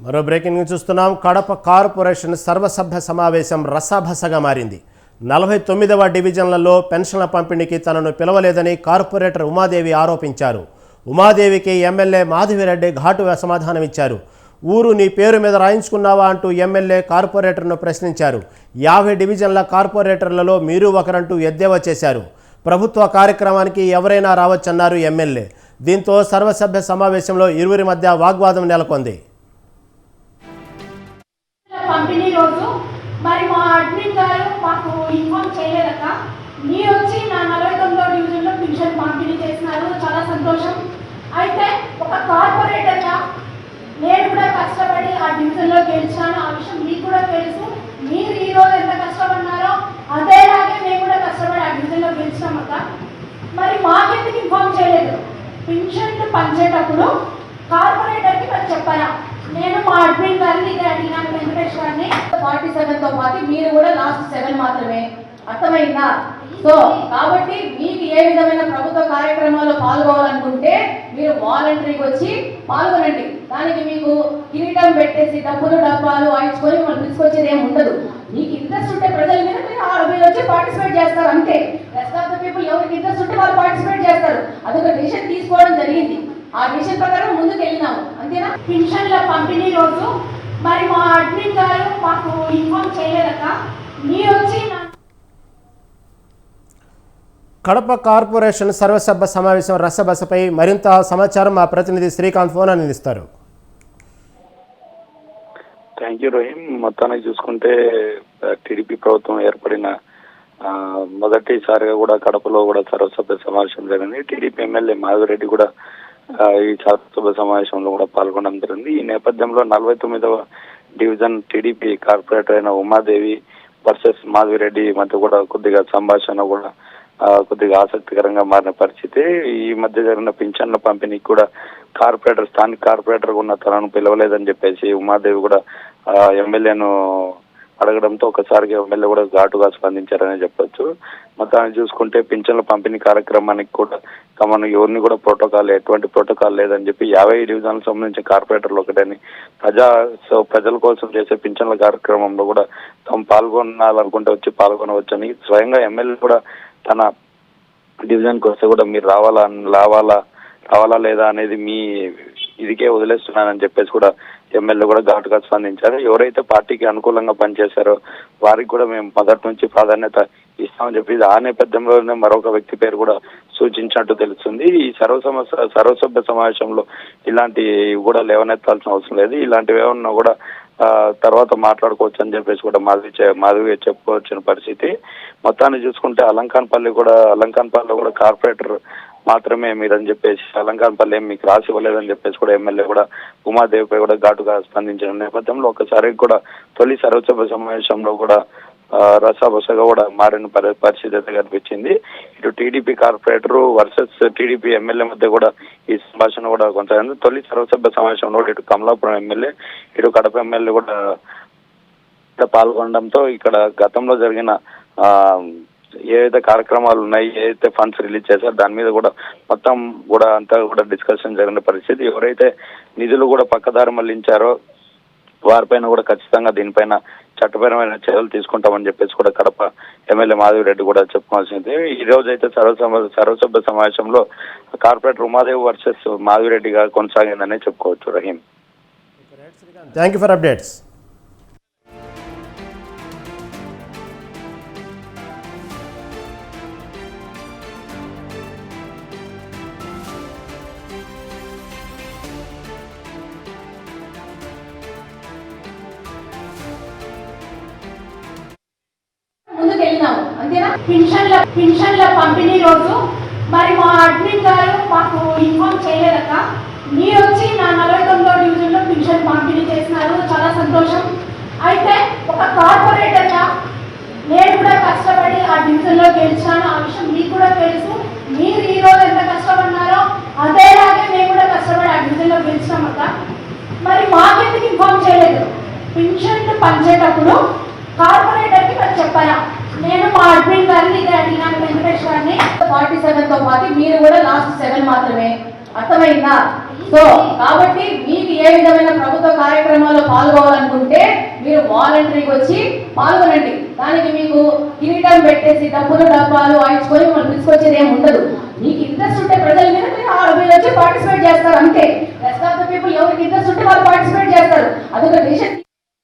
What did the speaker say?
మరో breaking news చూస్తున్నాం. Kadapa corporation సర్వసభ్య సమావేశం రసాభసగా మారింది. 49వ డివిజన్లలో పెన్షన్ల పంపిణీకి తనను పిలవలేదని కార్పొరేటర్ ఉమాదేవి ఆరోపించారు. ఉమాదేవికి ఎమ్మెల్యే మాధవిరెడ్డి ఘాటు సమాధానం ఇచ్చారు. ఊరు నీ పేరు మీద రాయించుకున్నావా అంటూ ఎమ్మెల్యే కార్పొరేటర్ను ప్రశ్నించారు. 50 డివిజన్ల కార్పొరేటర్లలో మీరు ఒకరంటూ ఎద్దేవా చేశారు. ప్రభుత్వ కార్యక్రమానికి ఎవరైనా రావచ్చన్నారు ఎమ్మెల్యే. దీంతో సర్వసభ్య సమావేశంలో ఇరువురి మధ్య వాగ్వాదం నెలకొంది. పంపిణీ రోజు మరి మా అడ్మిన్ గారు మాకు ఇన్ఫార్మ్ చేయలేదక మీరు వచ్చి నా 49వ డివిజన్లో పెన్షన్ పంపిణీ చేసినారు, చాలా సంతోషం. అయితే ఒక కార్పొరేటర్గా నేను కూడా కష్టపడి ఆ డివిజన్లో గెలిచాను, ఆ విషయం మీకు కూడా తెలుసు. మీరు ఈ రోజు ఎంత కష్టపడినారో అదేలాగే మేము కూడా కష్టపడి ఆ డివిజన్లో గెలిచాం అక్క. మరి మాకెందుకు ఇన్ఫార్మ్ చేయలేదు? పెన్షన్లు పంచేటప్పుడు కార్పొరేటర్కి మరి చెప్పారా? నేను మా అడ్మిన్ గారిని ఇదే అడిగినాను, వెంకటేష్ గారిని. 47తో పాటు మీరు కూడా లాస్ట్ 7 మాత్రమే, అర్థమైందా? సో కాబట్టి మీకు ఏ విధమైన ప్రభుత్వ కార్యక్రమాల్లో పాల్గొనాలనుకుంటే మీరు వాలంటరీకి వచ్చి పాల్గొనండి. దానికి మీకు కిరీటం పెట్టేసి డబ్బులు డబ్బాలు వాయించుకొని మనం తీసుకొచ్చేది ఏమి ఉండదు. మీకు ఇంట్రెస్ట్ ఉంటే ప్రజల మీద మీరు వచ్చి పార్టిసిపేట్ చేస్తారు, అంతే. రెస్ట్ ఆఫ్ ద పీపుల్ ఎవరికి ఇంట్రెస్ట్ ఉంటే వాళ్ళు పార్టిసిపేట్ చేస్తారు. అదొక డిసిషన్ తీసుకోవడం జరిగింది. ఆ డిసిషన్ ప్రకారం ముందుకు వెళ్ళినాము, అంతేనా? పెన్షన్ల పంపిణీ రోజు మరి మా అడ్మిన్ గారు మాకు ఇన్ఫార్మ్ చేయలేదక మీరు వచ్చి కడప కార్పొరేషన్ సర్వసభ్య సమావేశం రసబసపై మరింత సమాచారం మా ప్రతినిధి శ్రీకాంత్ ఫోన్ అందిస్తారు. Thank you Rahim. మొత్తానికి చూసుకుంటే టీడీపీ ప్రభుత్వం ఏర్పడిన మొదటిసారిగా కూడా కడపలో కూడా సర్వసభ్య సమావేశం జరిగింది. టీడీపీ ఎమ్మెల్యే మాధవిరెడ్డి కూడా ఈ సర్వసభ్య సమావేశంలో కూడా పాల్గొనడం జరిగింది. ఈ నేపథ్యంలో 49వ డివిజన్ టీడీపీ కార్పొరేటర్ అయిన ఉమాదేవి వర్సెస్ మాధవిరెడ్డి మధ్య కూడా కొద్దిగా సంభాషణ కూడా కొద్దిగా ఆసక్తికరంగా మారిన పరిస్థితి. ఈ మధ్య జరిగిన పింఛన్ల పంపిణీకి కూడా స్థానిక కార్పొరేటర్ ఉన్న తనను పిలవలేదని చెప్పేసి ఉమాదేవి కూడా ఎమ్మెల్యేను అడగడంతో ఒకసారిగా ఎమ్మెల్యే కూడా ఘాటుగా స్పందించారని చెప్పొచ్చు. మొత్తాన్ని చూసుకుంటే పింఛన్ల పంపిణీ కార్యక్రమానికి కూడా తమను ఎవరిని కూడా ఎటువంటి ప్రోటోకాల్ లేదని చెప్పి 50 డివిజన్లకు సంబంధించిన కార్పొరేటర్లు ఒకటని ప్రజల కోసం చేసే పింఛన్ల కార్యక్రమంలో కూడా తాము పాల్గొనాలనుకుంటే వచ్చి పాల్గొనవచ్చని స్వయంగా ఎమ్మెల్యే కూడా తన డివిజన్కి వస్తే కూడా మీరు రావాలా లేదా అనేది మీ ఇదికే వదిలేస్తున్నానని చెప్పేసి కూడా ఎమ్మెల్యే కూడా ఘాటుగా స్పందించారు. ఎవరైతే పార్టీకి అనుకూలంగా పనిచేశారో వారికి కూడా మేము మొదటి నుంచి ప్రాధాన్యత ఇస్తామని చెప్పి ఆ నేపథ్యంలోనే మరొక వ్యక్తి పేరు కూడా సూచించినట్టు తెలుస్తుంది. ఈ సర్వసభ్య సమావేశంలో ఇలాంటివి కూడా లేవనెత్తాల్సిన అవసరం లేదు. ఇలాంటివి ఏమన్నా కూడా తర్వాత మాట్లాడుకోవచ్చు అని చెప్పేసి కూడా మాధవి చెప్పుకోవచ్చిన పరిస్థితి. మొత్తాన్ని చూసుకుంటే అలంకాన్పల్లిలో కూడా కార్పొరేటర్ మాత్రమే మీరని చెప్పేసి అలంకాన్పల్లి మీకు రాసి ఇవ్వలేదని చెప్పేసి కూడా ఎమ్మెల్యే కూడా ఉమాదేవిపై కూడా ఘాటుగా స్పందించిన నేపథ్యంలో ఒకసారి కూడా తొలి సర్వసభ్య సమావేశంలో కూడా రసాబసగా కూడా మారిన పరిస్థితి అయితే కనిపించింది. ఇటు TDP corporator versus TDP MLA మధ్య కూడా ఈ సంభాషణ కూడా కొనసాగింది. తొలి సర్వసభ్య సమావేశంలో ఇటు కమలాపురం ఎమ్మెల్యే ఇటు కడప ఎమ్మెల్యే కూడా పాల్గొనడంతో ఇక్కడ గతంలో జరిగిన ఏదైతే కార్యక్రమాలు ఉన్నాయి, ఏదైతే ఫండ్స్ రిలీజ్ చేశారో దాని మీద కూడా మొత్తం కూడా అంతా కూడా డిస్కషన్ జరిగిన పరిస్థితి. ఎవరైతే నిధులు కూడా పక్కదారి మళ్లించారో వారిపైన కూడా ఖచ్చితంగా దీనిపైన చట్టపరమైన చర్యలు తీసుకుంటామని చెప్పేసి కూడా కడప ఎమ్మెల్యే మాధవిరెడ్డి కూడా చెప్పుకోవాల్సింది. ఈ రోజు అయితే సర్వసభ్య సమావేశంలో కార్పొరేటర్ ఉమాదేవి వర్సెస్ మాధవిరెడ్డిగా కొనసాగిందనే చెప్పుకోవచ్చు. Rahim, thank you for updates. అంతేనా? పెన్షన్ల పంపిణీ రోజు మరి మా అడ్మిన్ గారు మాకు ఇన్ఫార్మ్ చేయలేదక మీరు వచ్చి నా 49వ డివిజన్లో పెన్షన్ పంపిణీ చేసినారు, చాలా సంతోషం. అయితే ఒక కార్పొరేటర్గా నేను కూడా కష్టపడి ఆ డివిజన్లో గెలిచాను, ఆ విషయం మీకు కూడా తెలుసు. మీరు ఈ రోజు ఎంత కష్టపడినారో అదేలాగే మేము కూడా కష్టపడి ఆ డివిజన్లో గెలిచాం అక్క. మరి మాకెందుకు ఇన్ఫార్మ్ చేయలేదు? పెన్షన్లు పంచేటప్పుడు కార్పొరేటర్కి మరి చెప్పారా? నేను మా అడ్మిన్ గారిని ఇదే అడిగినాను, వెంకటేష్ గారిని. 47తో పాటు మీరు కూడా లాస్ట్ 7 మాత్రమే, అర్థమైందా? సో కాబట్టి మీకు ఏ విధమైన ప్రభుత్వ కార్యక్రమాల్లో పాల్గొవాలనుకుంటే మీరు వాలంటరీకి వచ్చి పాల్గొనండి. దానికి మీకు కిరీటం పెట్టేసి డబ్బులు డబ్బాలు వాయించుకొని మిమ్మల్ని తీసుకొచ్చేది ఏమి ఉండదు. మీకు ఇంట్రెస్ట్ ఉంటే ప్రజల మీద మీరు వచ్చి పార్టిసిపేట్ చేస్తారు అంతే. రెస్ట్ ఆఫ్ ద పీపుల్ ఎవరికి ఇంట్రెస్ట్ ఉంటే వాళ్ళు పార్టిసిపేట్ చేస్తారు. అదొక డిసిషన్.